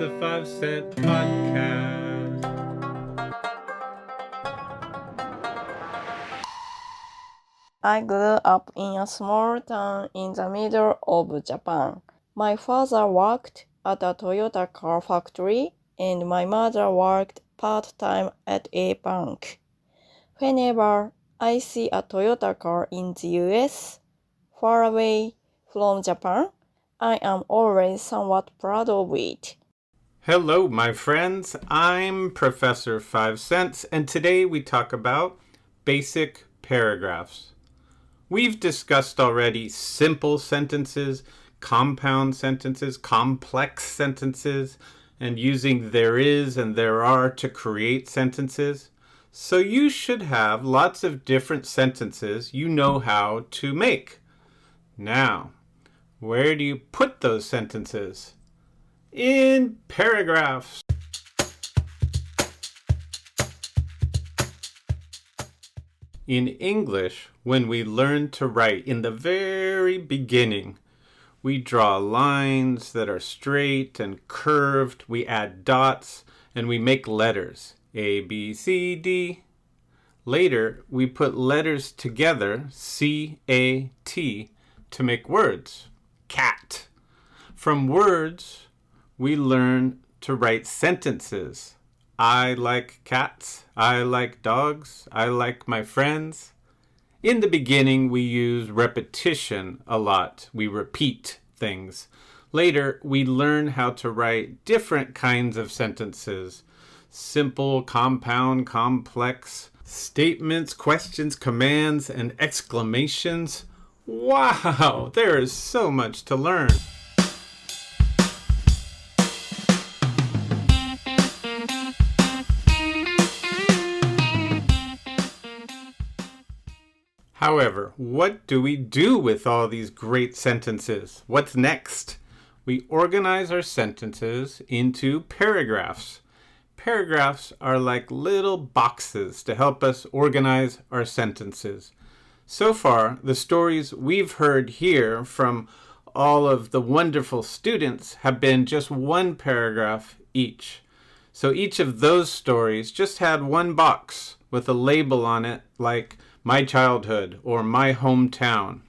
the 5 Cent Podcast. I grew up in a small town in the middle of Japan. My father worked at a Toyota car factory and my mother worked part-time at a bank. Whenever I see a Toyota car in the US, far away from Japan, I am always somewhat proud of it. Hello, my friends. I'm Professor 5 Cents, and today we talk about basic paragraphs. We've discussed already simple sentences, compound sentences, complex sentences, and using there is and there are to create sentences. So you should have lots of different sentences you know how to make. Now, where do you put those sentences? In paragraphs. In English, when we learn to write in the very beginning, we draw lines that are straight and curved, we add dots, and we make letters. A, B, C, D. Later, we put letters together, C, A, T, to make words. Cat. From words, we learn to write sentences. I like cats. I like dogs. I like my friends. In the beginning, we use repetition a lot. We repeat things. Later, we learn how to write different kinds of sentences. Simple, compound, complex, statements, questions, commands, and exclamations. Wow, there is so much to learn. However, what do we do with all these great sentences? What's next? We organize our sentences into paragraphs. Paragraphs are like little boxes to help us organize our sentences. So far, the stories we've heard here from all of the wonderful students have been just one paragraph each. So each of those stories just had one box with a label on it like my childhood or my hometown.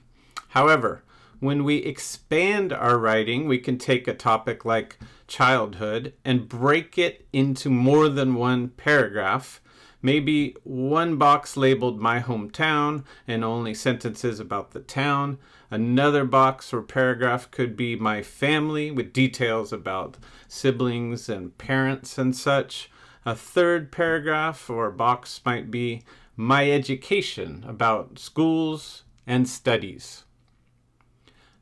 However, when we expand our writing, we can take a topic like childhood and break it into more than one paragraph. Maybe one box labeled my hometown and only sentences about the town. Another box or paragraph could be my family with details about siblings and parents and such. A third paragraph or box might be my education about schools and studies.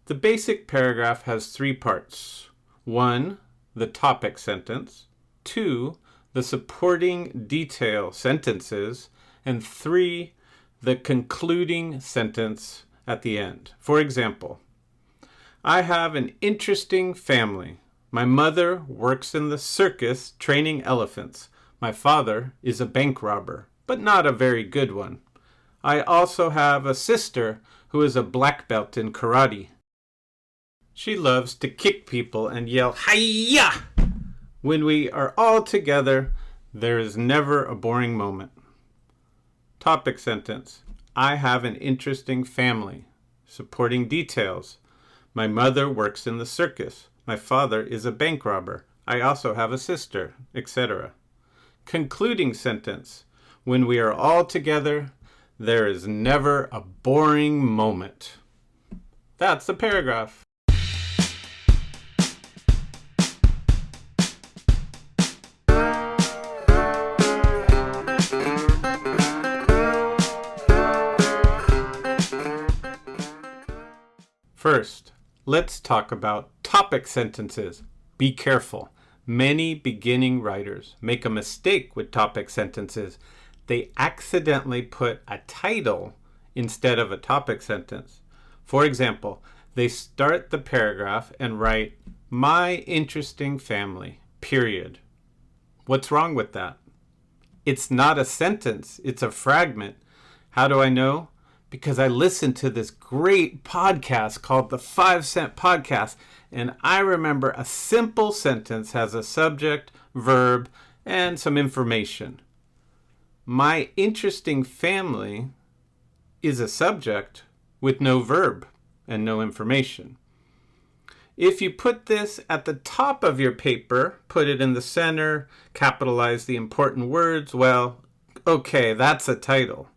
The basic paragraph has 3 parts. 1, the topic sentence. 2, the supporting detail sentences. And 3, the concluding sentence at the end. For example, I have an interesting family. My mother works in the circus training elephants. My father is a bank robber, but not a very good one. I also have a sister who is a black belt in karate. She loves to kick people and yell, "Hi-ya!" When we are all together, there is never a boring moment. Topic sentence. I have an interesting family. Supporting details. My mother works in the circus. My father is a bank robber. I also have a sister, etc. Concluding sentence. When we are all together, there is never a boring moment. That's the paragraph. First, let's talk about topic sentences. Be careful. Many beginning writers make a mistake with topic sentences. They accidentally put a title instead of a topic sentence. For example, they start the paragraph and write, my interesting family, period. What's wrong with that? It's not a sentence, it's a fragment. How do I know? because I listened to this great podcast called the 5 Cent Podcast, and I remember a simple sentence has a subject, verb, and some information. My interesting family is a subject with no verb and no information. If you put this at the top of your paper, put it in the center, capitalize the important words, well, okay, that's a title.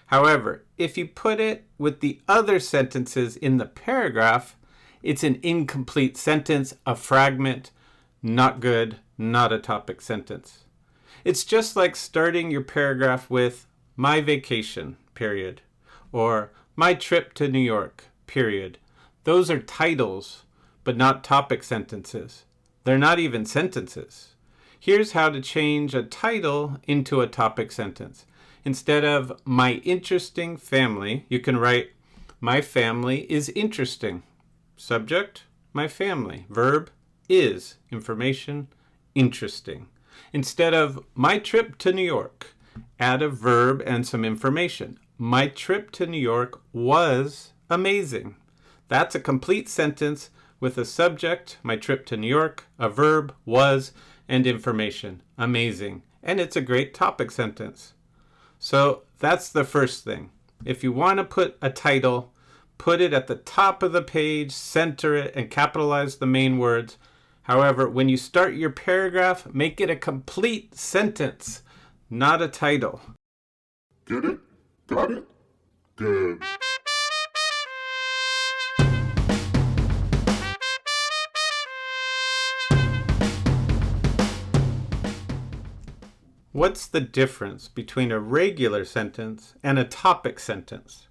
However, if you put it with the other sentences in the paragraph, it's an incomplete sentence, a fragment, not good, not a topic sentence. It's just like starting your paragraph with my vacation, period, or my trip to New York, period. Those are titles, but not topic sentences. They're not even sentences. Here's how to change a title into a topic sentence. Instead of my interesting family, you can write my family is interesting. Subject, my family. Verb, is. Information, interesting. Instead of my trip to New York, add a verb and some information. My trip to New York was amazing. That's a complete sentence with a subject, my trip to New York, a verb, was, and information, amazing. And it's a great topic sentence. So that's the first thing. If you want to put a title, put it at the top of the page, center it, and capitalize the main words. However, when you start your paragraph, make it a complete sentence, not a title. Get it? Got it? Good. What's the difference between a regular sentence and a topic sentence?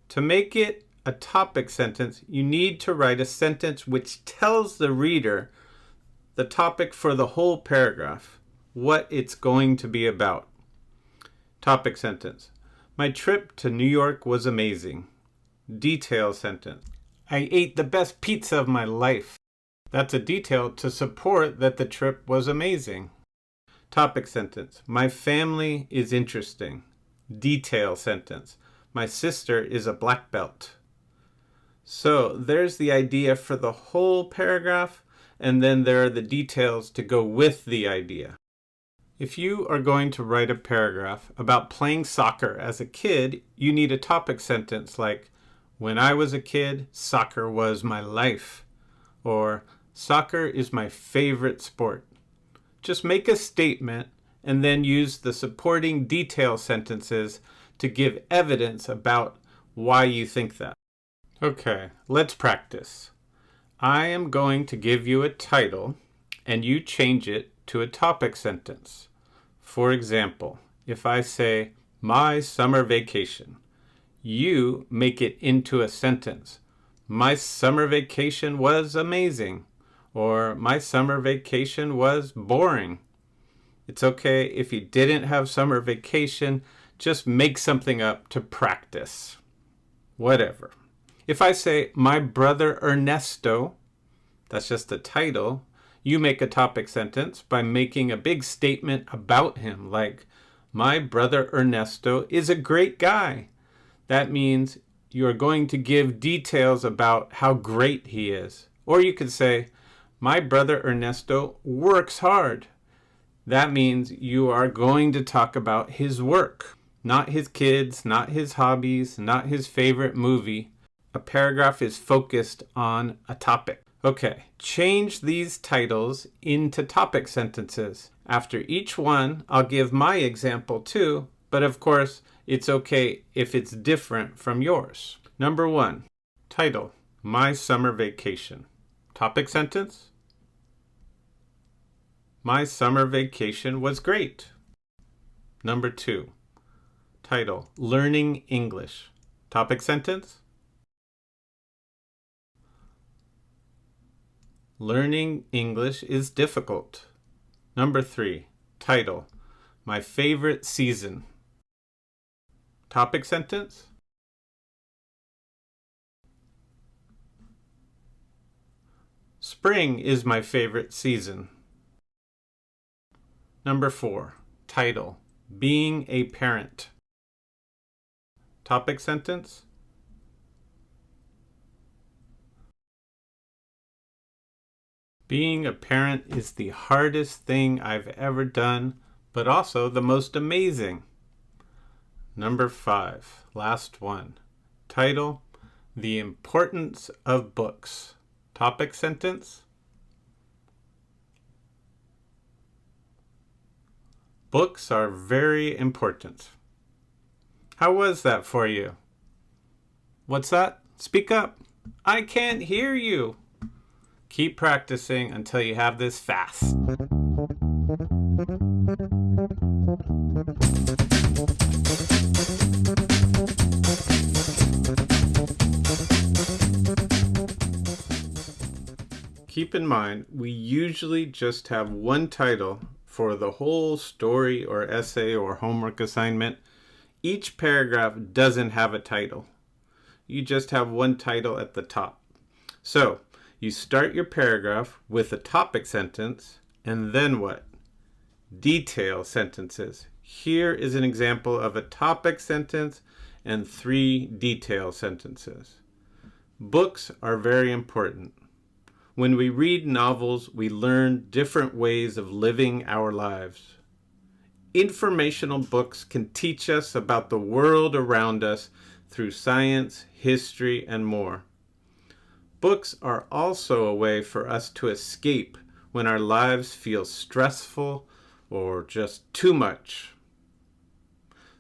To make it a topic sentence, you need to write a sentence which tells the reader the topic for the whole paragraph, what it's going to be about. Topic sentence. My trip to New York was amazing. Detail sentence. I ate the best pizza of my life. That's a detail to support that the trip was amazing. Topic sentence. My family is interesting. Detail sentence. My sister is a black belt. So there's the idea for the whole paragraph, and then there are the details to go with the idea. If you are going to write a paragraph about playing soccer as a kid, you need a topic sentence like, when I was a kid, soccer was my life, or soccer is my favorite sport. Just make a statement and then use the supporting detail sentences to give evidence about why you think that. Okay, let's practice. I am going to give you a title and you change it to a topic sentence. For example, if I say, my summer vacation, you make it into a sentence. My summer vacation was amazing. Or my summer vacation was boring. It's okay if you didn't have summer vacation, just make something up to practice. Whatever. If I say, my brother Ernesto, that's just the title, you make a topic sentence by making a big statement about him, like, my brother Ernesto is a great guy. That means you're going to give details about how great he is. Or you could say, my brother Ernesto works hard. That means you are going to talk about his work, not his kids, not his hobbies, not his favorite movie. A paragraph is focused on a topic. Okay, change these titles into topic sentences. After each one, I'll give my example too, but of course, it's okay if it's different from yours. Number 1, title, My Summer Vacation. Topic sentence, my summer vacation was great. Number 2, title, Learning English. Topic sentence, learning English is difficult. Number 3, title, My Favorite Season. Topic sentence, spring is my favorite season. Number 4, title, Being a Parent. Topic sentence. Being a parent is the hardest thing I've ever done, but also the most amazing. Number 5, last one. Title, The Importance of Books. Topic sentence. Books are very important. How was that for you? What's that? Speak up. I can't hear you. Keep practicing until you have this fast. Keep in mind, we usually just have one title for the whole story or essay or homework assignment. Each paragraph doesn't have a title. You just have one title at the top. So, you start your paragraph with a topic sentence, and then what? Detail sentences. Here is an example of a topic sentence and 3 detail sentences. Books are very important. When we read novels, we learn different ways of living our lives. Informational books can teach us about the world around us through science, history, and more. Books are also a way for us to escape when our lives feel stressful or just too much.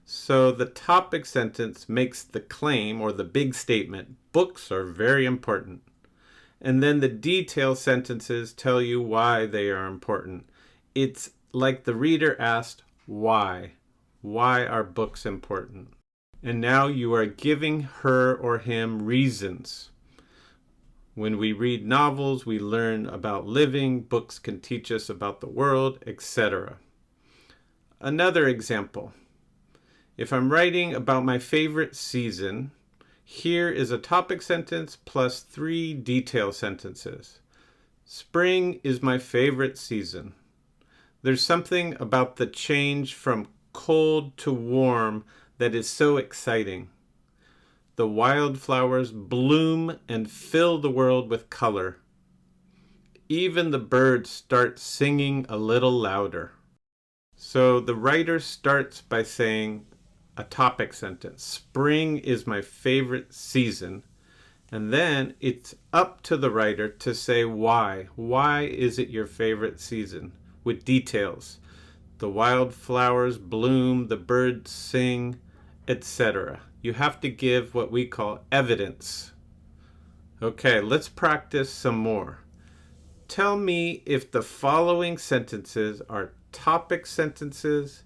So the topic sentence makes the claim or the big statement, books are very important. And then the detail sentences tell you why they are important. It's like the reader asked, why? Why are books important? And now you are giving her or him reasons. When we read novels, we learn about living. Books can teach us about the world, etc. Another example. If I'm writing about my favorite season, here is a topic sentence plus 3 detail sentences. Spring is my favorite season. There's something about the change from cold to warm that is so exciting. The wildflowers bloom and fill the world with color. Even the birds start singing a little louder. So the writer starts by saying a topic sentence. Spring is my favorite season. And then it's up to the writer to say why. Why is it your favorite season? With details. The wildflowers bloom, the birds sing, etc. You have to give what we call evidence. Okay, let's practice some more. Tell me if the following sentences are topic sentences,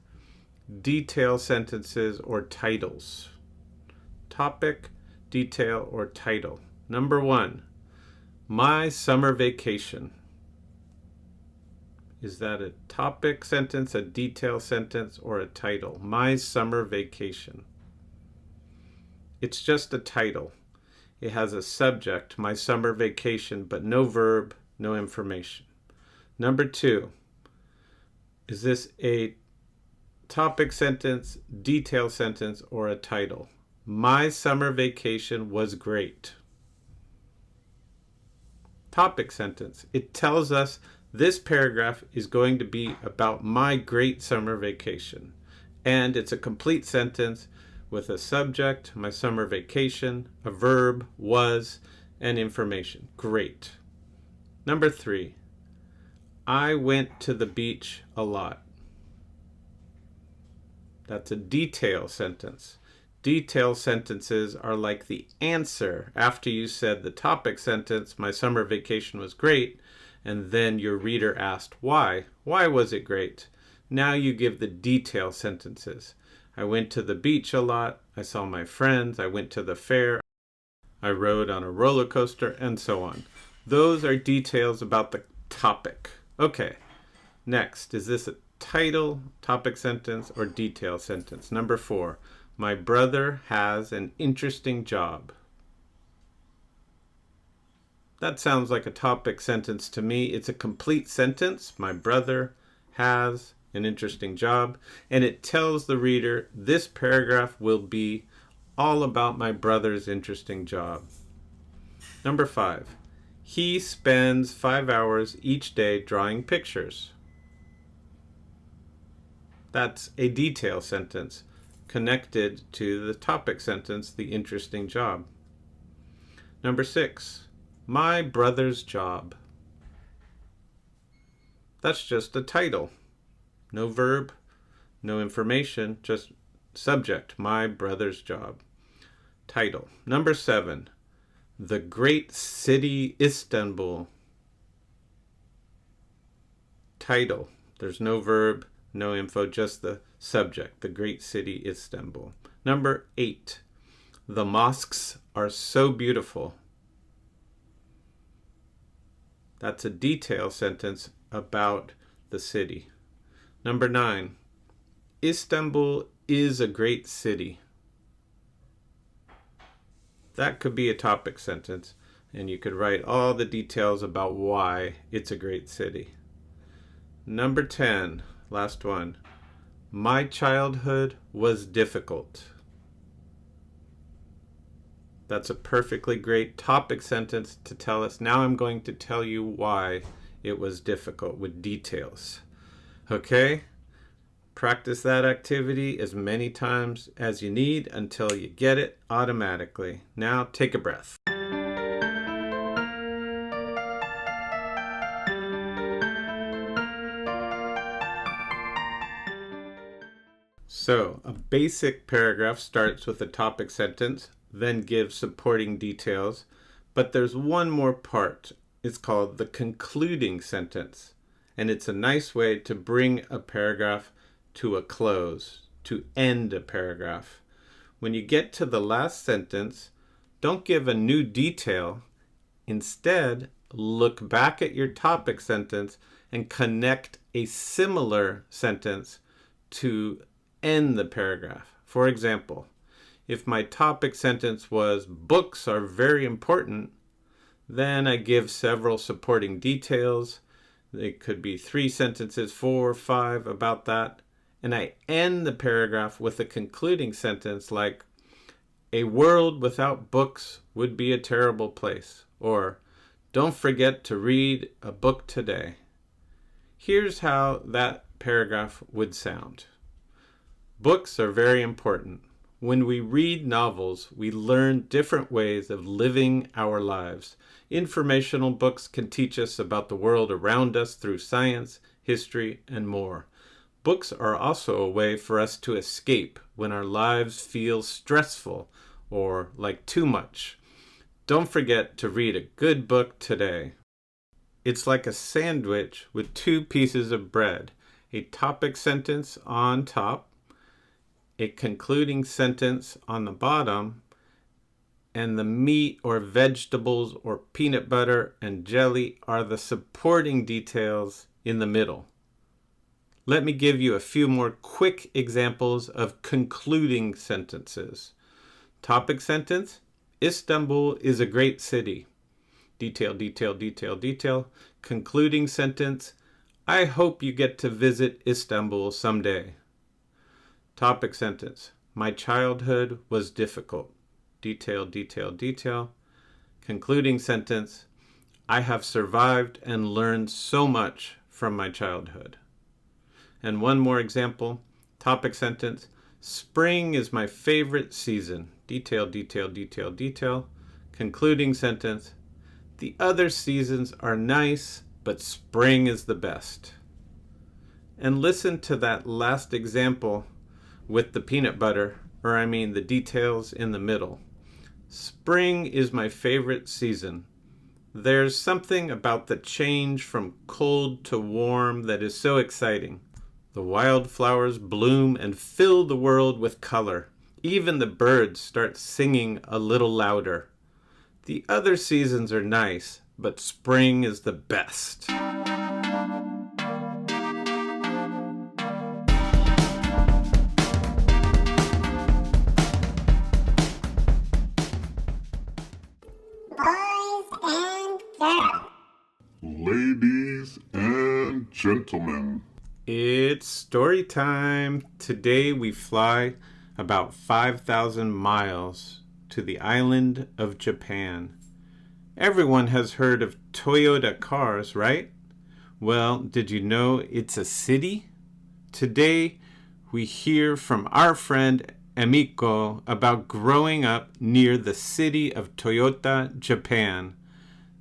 detail sentences, or titles. Topic, detail, or title. Number 1, my summer vacation. Is that a topic sentence, a detail sentence, or a title? My summer vacation. It's just a title. It has a subject, my summer vacation, but no verb, no information. Number 2, is this a topic sentence, detail sentence, or a title? My summer vacation was great. Topic sentence. It tells us this paragraph is going to be about my great summer vacation. And it's a complete sentence with a subject, my summer vacation, a verb, was, and information. Great. Number 3, I went to the beach a lot. That's a detail sentence. Detail sentences are like the answer after you said the topic sentence, my summer vacation was great, and then your reader asked why. Why was it great? Now you give the detail sentences. I went to the beach a lot. I saw my friends. I went to the fair. I rode on a roller coaster, and so on. Those are details about the topic. Okay, next, is this a title, topic sentence, or detail sentence? Number 4, my brother has an interesting job. That sounds like a topic sentence to me. It's a complete sentence. My brother has an interesting job. And it tells the reader this paragraph will be all about my brother's interesting job. Number 5. He spends 5 hours each day drawing pictures. That's a detail sentence connected to the topic sentence, the interesting job. Number 6. My brother's job. That's just a title. No verb, no information, just subject, my brother's job. Title. Number 7. The great city Istanbul. Title. There's no verb, no info, just the subject, the great city Istanbul. Number 8. The mosques are so beautiful. That's a detail sentence about the city. Number 9. Istanbul is a great city. That could be a topic sentence, and you could write all the details about why it's a great city. Number 10, last one. My childhood was difficult. That's a perfectly great topic sentence to tell us. Now I'm going to tell you why it was difficult with details. Okay? Practice that activity as many times as you need until you get it automatically. Now take a breath. So, a basic paragraph starts with a topic sentence, then gives supporting details, but there's one more part. It's called the concluding sentence, and it's a nice way to bring a paragraph to a close, to end a paragraph. When you get to the last sentence, don't give a new detail. Instead, look back at your topic sentence and connect a similar sentence to end the paragraph. For example, if my topic sentence was books are very important, then I give several supporting details. It could be 3 sentences, 4 or 5 about that. And I end the paragraph with a concluding sentence like, a world without books would be a terrible place. Or, don't forget to read a book today. Here's how that paragraph would sound. Books are very important. When we read novels, we learn different ways of living our lives. Informational books can teach us about the world around us through science, history, and more. Books are also a way for us to escape when our lives feel stressful or like too much. Don't forget to read a good book today. It's like a sandwich with 2 pieces of bread, a topic sentence on top, a concluding sentence on the bottom, and the meat or vegetables or peanut butter and jelly are the supporting details in the middle. Let me give you a few more quick examples of concluding sentences. Topic sentence, Istanbul is a great city. Detail, detail, detail, detail. Concluding sentence, I hope you get to visit Istanbul someday. Topic sentence, my childhood was difficult. Detail, detail, detail. Concluding sentence, I have survived and learned so much from my childhood. And one more example, topic sentence, spring is my favorite season. Detail, detail, detail, detail. Concluding sentence, the other seasons are nice, but spring is the best. And listen to that last example with the peanut butter, the details in the middle. Spring is my favorite season. There's something about the change from cold to warm that is so exciting. The wildflowers bloom and fill the world with color. Even the birds start singing a little louder. The other seasons are nice, but spring is the best. Ladies and gentlemen, It's story time. Today we fly about 5,000 miles to the island of Japan. Everyone has heard of Toyota cars, right? Well, did you know it's a city? Today, we hear from our friend Emiko about growing up near the city of Toyota, Japan.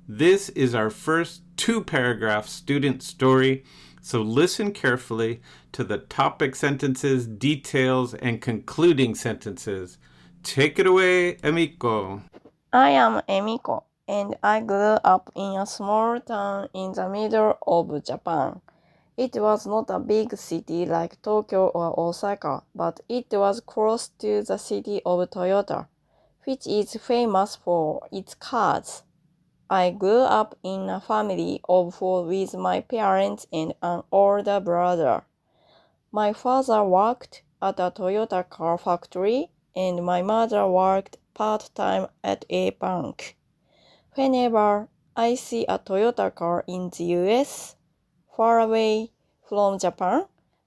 This is our first two-paragraph student story, so listen carefully to the topic sentences, details, and concluding sentences. Take it away, Emiko. I am Emiko, and I grew up in a small town in the middle of Japan. It was not a big city like Tokyo or Osaka, but it was close to the city of Toyota, which is famous for its cars. I grew up in a family of four with my parents and an older brother. My father worked at a Toyota car factory, and my mother worked part-time at a bank. Whenever I see a Toyota car in the US, far away from Japan,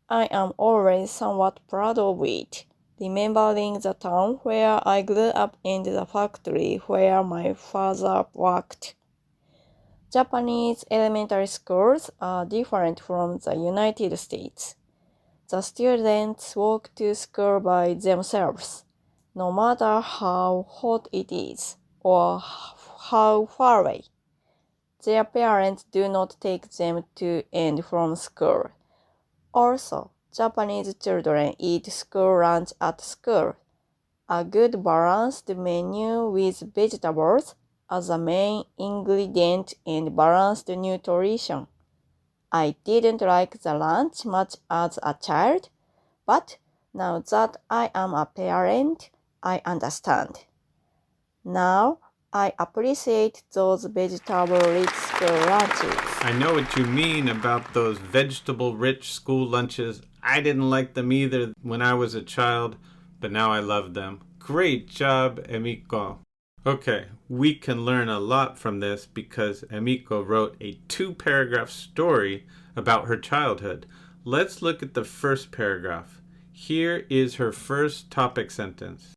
I am always somewhat proud of it, remembering the town where I grew up and the factory where my father worked. Japanese elementary schools are different from the United States. The students walk to school by themselves, no matter how hot it is or how far away. Their parents do not take them to and from school. Also, Japanese children eat school lunch at school. A good balanced menu with vegetables as a main ingredient and balanced nutrition. I didn't like the lunch much as a child, but now that I am a parent, I understand. Now, I appreciate those vegetable-rich school lunches. I know what you mean about those vegetable-rich school lunches. I didn't like them either when I was a child, but now I love them. Great job, Emiko. Okay, we can learn a lot from this because Emiko wrote a two-paragraph story about her childhood. Let's look at the first paragraph. Here is her first topic sentence.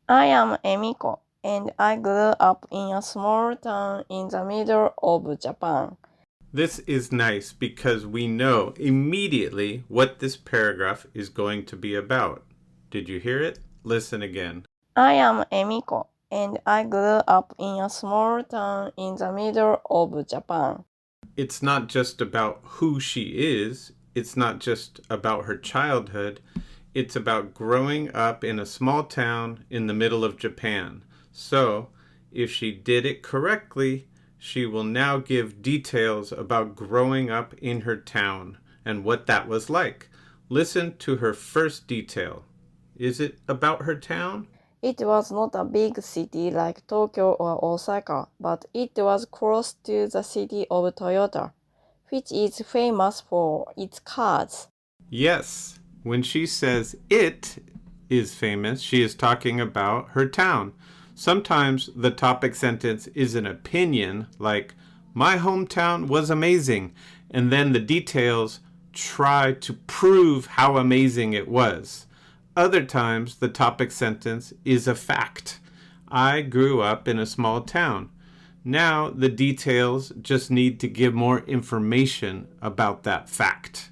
I am Emiko, and I grew up in a small town in the middle of Japan. This is nice because we know immediately what this paragraph is going to be about. Did you hear it? Listen again. I am Emiko, and I grew up in a small town in the middle of Japan. It's not just about who she is. It's not just about her childhood. It's about growing up in a small town in the middle of Japan. So, if she did it correctly, she will now give details about growing up in her town and what that was like. Listen to her first detail. Is it about her town? It was not a big city like Tokyo or Osaka, but it was close to the city of Toyota, which is famous for its cars. Yes. When she says it is famous, she is talking about her town. Sometimes the topic sentence is an opinion, like, my hometown was amazing, and then the details try to prove how amazing it was. Other times, the topic sentence is a fact. I grew up in a small town. Now, the details just need to give more information about that fact.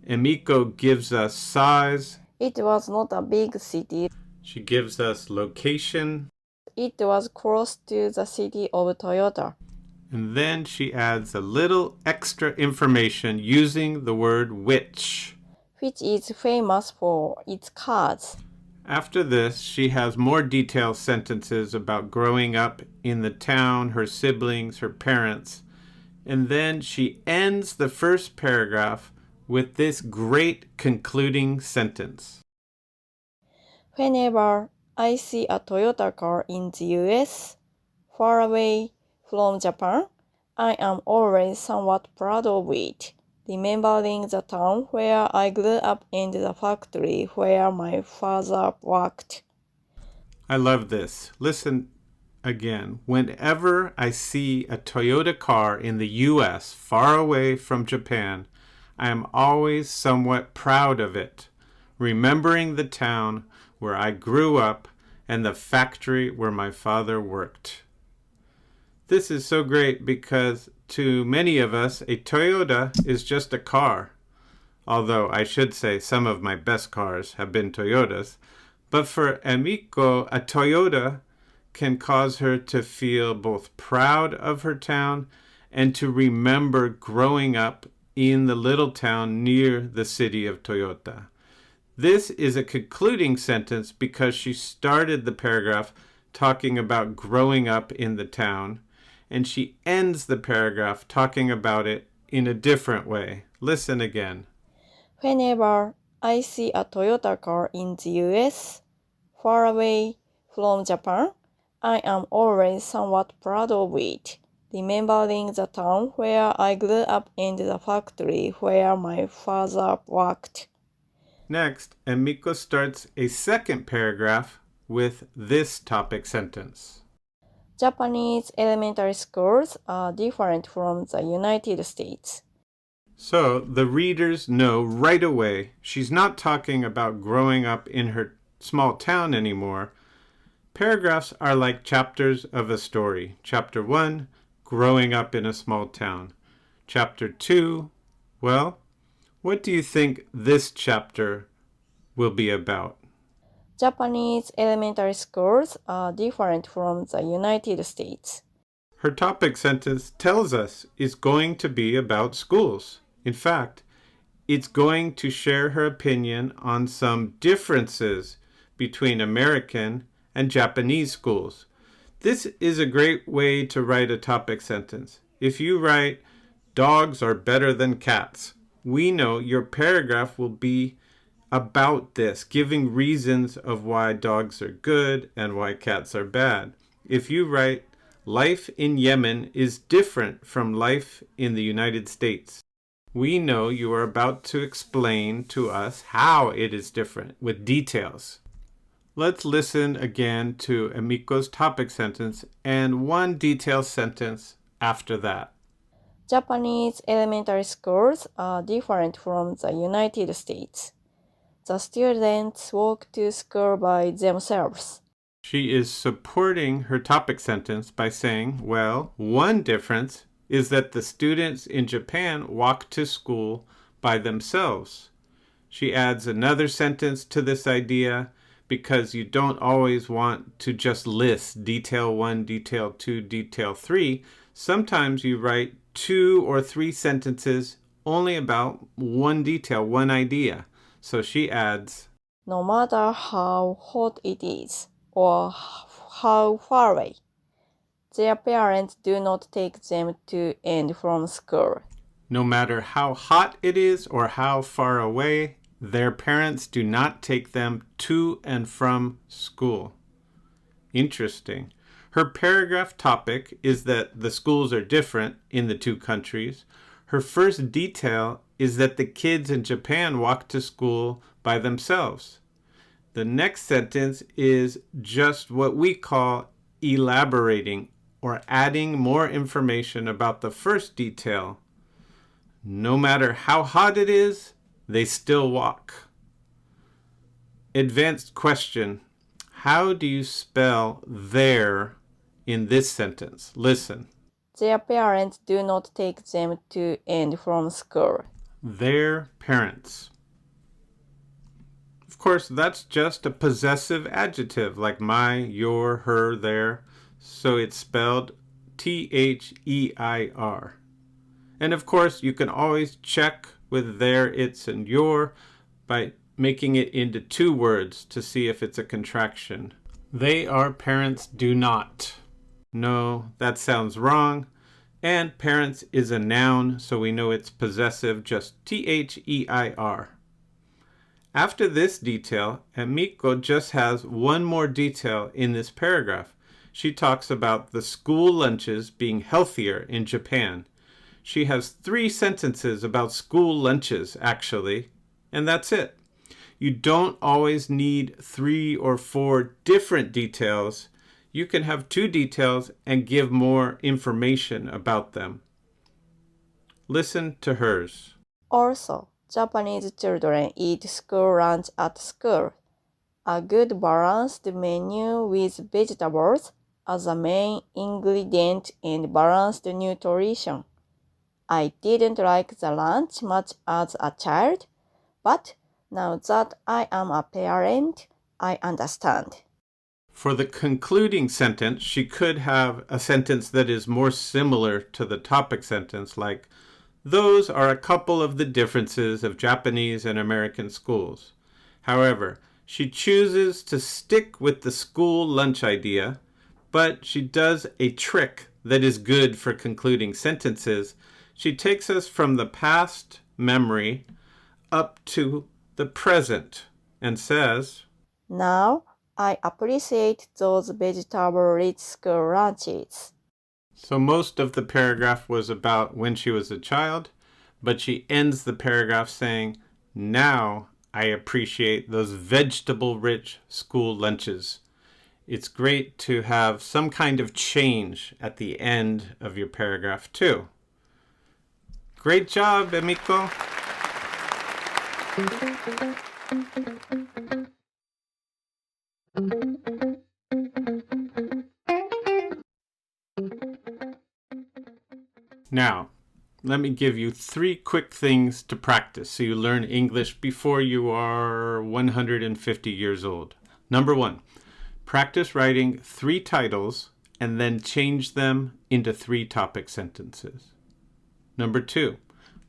Emiko gives us size. It was not a big city. She gives us location. It was close to the city of Toyota. And then she adds a little extra information using the word which is famous for its cars. After this, she has more detailed sentences about growing up in the town, her siblings, her parents. And then she ends the first paragraph with this great concluding sentence. Whenever I see a Toyota car in the US, far away from Japan, I am always somewhat proud of it, remembering the town where I grew up and the factory where my father worked. I love this. Listen again. Whenever I see a Toyota car in the US far away from Japan, I am always somewhat proud of it, remembering the town where I grew up and the factory where my father worked. This is so great because to many of us, a Toyota is just a car. Although I should say some of my best cars have been Toyotas. But for Emiko, a Toyota can cause her to feel both proud of her town and to remember growing up in the little town near the city of Toyota. This is a concluding sentence because she started the paragraph talking about growing up in the town, and she ends the paragraph talking about it in a different way. Listen again. Whenever I see a Toyota car in the US, far away from Japan, I am always somewhat proud of it, remembering the town where I grew up and the factory where my father worked. Next, Emiko starts a second paragraph with this topic sentence. Japanese elementary schools are different from the United States. So the readers know right away she's not talking about growing up in her small town anymore. Paragraphs are like chapters of a story. Chapter 1, growing up in a small town. Chapter 2, well, what do you think this chapter will be about? Japanese elementary schools are different from the United States. Her topic sentence tells us it's going to be about schools. In fact, it's going to share her opinion on some differences between American and Japanese schools. This is a great way to write a topic sentence. If you write, dogs are better than cats, we know your paragraph will be about this, giving reasons of why dogs are good and why cats are bad. If you write, life in Yemen is different from life in the United States, we know you are about to explain to us how it is different with details. Let's listen again to Emiko's topic sentence and one detailed sentence after that. Japanese elementary schools are different from the United States. The students walk to school by themselves. She is supporting her topic sentence by saying, well, one difference is that the students in Japan walk to school by themselves. She adds another sentence to this idea because you don't always want to just list detail 1, detail 2, detail 3. Sometimes you write 2 or 3 sentences only about one detail, one idea. So she adds, no matter how hot it is or how far away, their parents do not take them to and from school. No matter how hot it is or how far away, their parents do not take them to and from school. Interesting. Her paragraph topic is that the schools are different in the two countries. Her first detail is that the kids in Japan walk to school by themselves. The next sentence is just what we call elaborating or adding more information about the first detail. No matter how hot it is, they still walk. Advanced question. How do you spell there in this sentence? Listen. Their parents do not take them to and from school. Their parents. Of course, that's just a possessive adjective like my, your, her, their. So it's spelled T-H-E-I-R. And of course, you can always check with their, its, and your by making it into 2 words to see if it's a contraction. They are parents do not. No, that sounds wrong. And parents is a noun, so we know it's possessive, just T-H-E-I-R. After this detail, Emiko just has one more detail in this paragraph. She talks about the school lunches being healthier in Japan. She has 3 sentences about school lunches, actually, and that's it. You don't always need 3 or 4 different details. You can have 2 details and give more information about them. Listen to hers. Also, Japanese children eat school lunch at school. A good balanced menu with vegetables as a main ingredient and balanced nutrition. I didn't like the lunch much as a child, but now that I am a parent, I understand. For the concluding sentence, she could have a sentence that is more similar to the topic sentence, like, those are a couple of the differences of Japanese and American schools. However, she chooses to stick with the school lunch idea, but she does a trick that is good for concluding sentences. She takes us from the past memory up to the present and says, Now, I appreciate those vegetable-rich school lunches. So most of the paragraph was about when she was a child, but she ends the paragraph saying, now I appreciate those vegetable-rich school lunches. It's great to have some kind of change at the end of your paragraph too. Great job, Emiko. Now, let me give you 3 quick things to practice so you learn English before you are 150 years old. Number 1, practice writing 3 titles and then change them into 3 topic sentences. Number 2,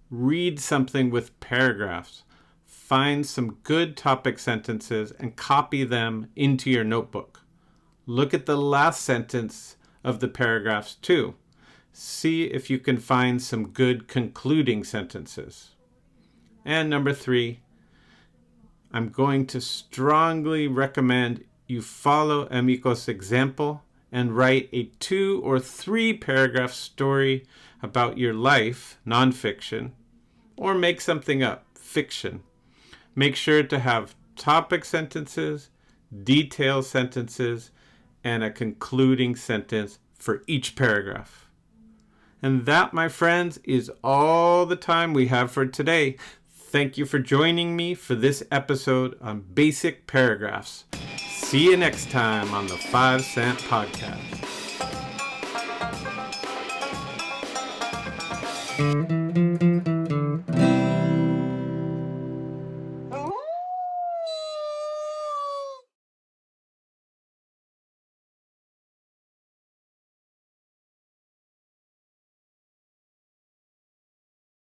read something with paragraphs. Find some good topic sentences and copy them into your notebook. Look at the last sentence of the paragraphs too. See if you can find some good concluding sentences. And number 3, I'm going to strongly recommend you follow Emiko's example and write a 2 or 3 paragraph story about your life, nonfiction, or make something up, fiction. Make sure to have topic sentences, detail sentences, and a concluding sentence for each paragraph. And that, my friends, is all the time we have for today. Thank you for joining me for this episode on Basic Paragraphs. See you next time on the 5 Cent Podcast.